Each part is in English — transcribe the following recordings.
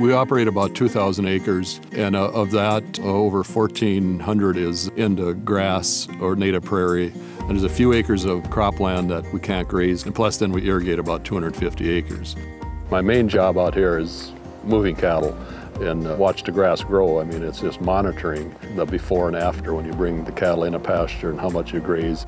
We operate about 2,000 acres, and of that, over 1,400 is into grass or native prairie. And there's a few acres of cropland that we can't graze, and plus then we irrigate about 250 acres. My main job out here is moving cattle and watch the grass grow. I mean, it's just monitoring the before and after when you bring the cattle in a pasture and how much you graze.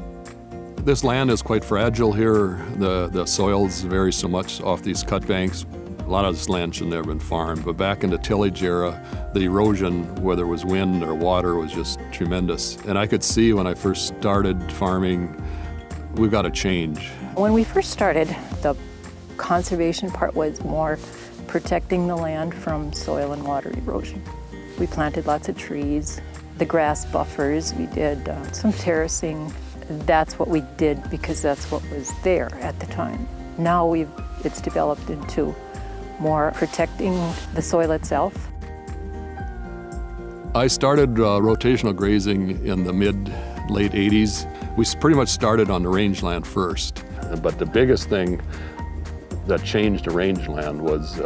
This land is quite fragile here. The soils vary so much off these cut banks. A lot of this land should never have been farmed, but back in the tillage era, the erosion, whether it was wind or water, was just tremendous. And I could see when I first started farming, we've got to change. When we first started, the conservation part was more protecting the land from soil and water erosion. We planted lots of trees, the grass buffers, we did some terracing. That's what we did because that's what was there at the time. Now it's developed into more protecting the soil itself. I started rotational grazing in the late 80s. We pretty much started on the rangeland first. But the biggest thing that changed the rangeland was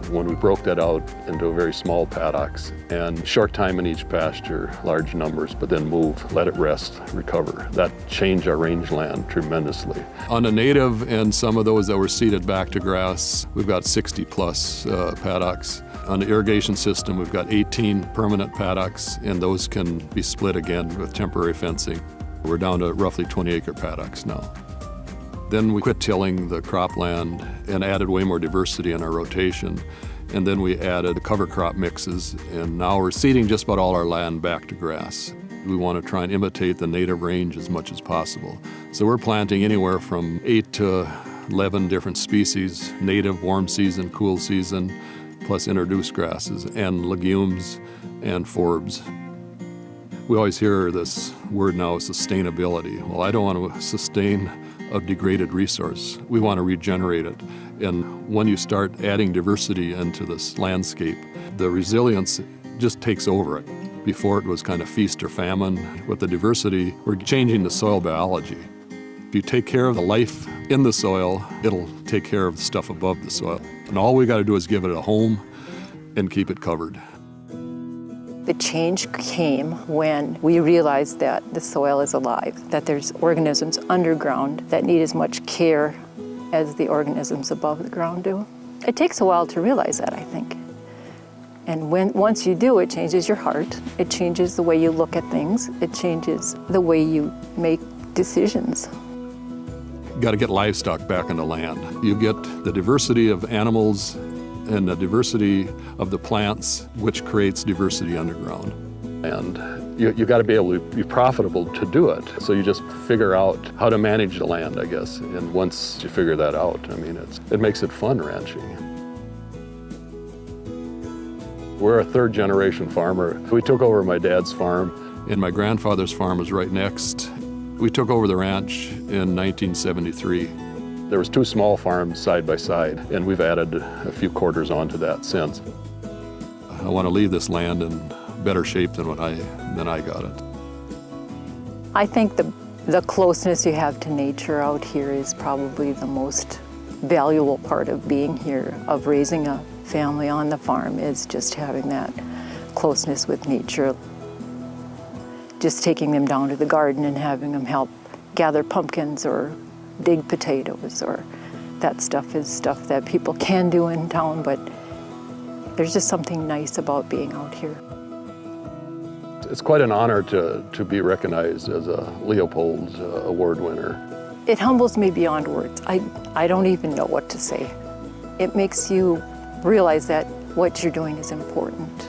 when we broke that out into very small paddocks and short time in each pasture, large numbers, but then move, let it rest, recover. That changed our rangeland tremendously. On the native and some of those that were seeded back to grass, we've got 60 plus paddocks. On the irrigation system, we've got 18 permanent paddocks, and those can be split again with temporary fencing. We're down to roughly 20-acre paddocks now. Then we quit tilling the cropland and added way more diversity in our rotation. And then we added cover crop mixes, and now we're seeding just about all our land back to grass. We want to try and imitate the native range as much as possible. So we're planting anywhere from 8 to 11 different species, native, warm season, cool season, plus introduced grasses and legumes and forbs. We always hear this word now, sustainability. Well, I don't want to sustain a degraded resource. We want to regenerate it. And when you start adding diversity into this landscape, the resilience just takes over it. Before it was kind of feast or famine. With the diversity, we're changing the soil biology. If you take care of the life in the soil, it'll take care of the stuff above the soil. And all we got to do is give it a home and keep it covered. The change came when we realized that the soil is alive, that there's organisms underground that need as much care as the organisms above the ground do. It takes a while to realize that, I think. And once you do, it changes your heart. It changes the way you look at things. It changes the way you make decisions. You got to get livestock back in the land. You get the diversity of animals and the diversity of the plants, which creates diversity underground. And you got to be able to be profitable to do it. So you just figure out how to manage the land, I guess. And once you figure that out, I mean, it makes it fun ranching. We're a third generation farmer. We took over my dad's farm, and my grandfather's farm was right next. We took over the ranch in 1973. There was 2 small farms side by side, and we've added a few quarters onto that since. I want to leave this land in better shape than I got it. I think the closeness you have to nature out here is probably the most valuable part of being here, of raising a family on the farm, is just having that closeness with nature. Just taking them down to the garden and having them help gather pumpkins or dig potatoes, or that stuff is stuff that people can do in town, but there's just something nice about being out here. It's quite an honor to be recognized as a Leopold award winner. It humbles me beyond words. I don't even know what to say. It makes you realize that what you're doing is important.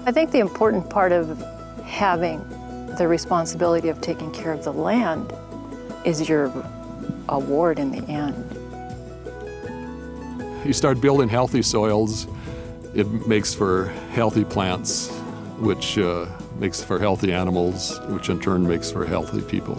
I think the important part of having the responsibility of taking care of the land is your award in the end. You start building healthy soils, it makes for healthy plants, which makes for healthy animals, which in turn makes for healthy people.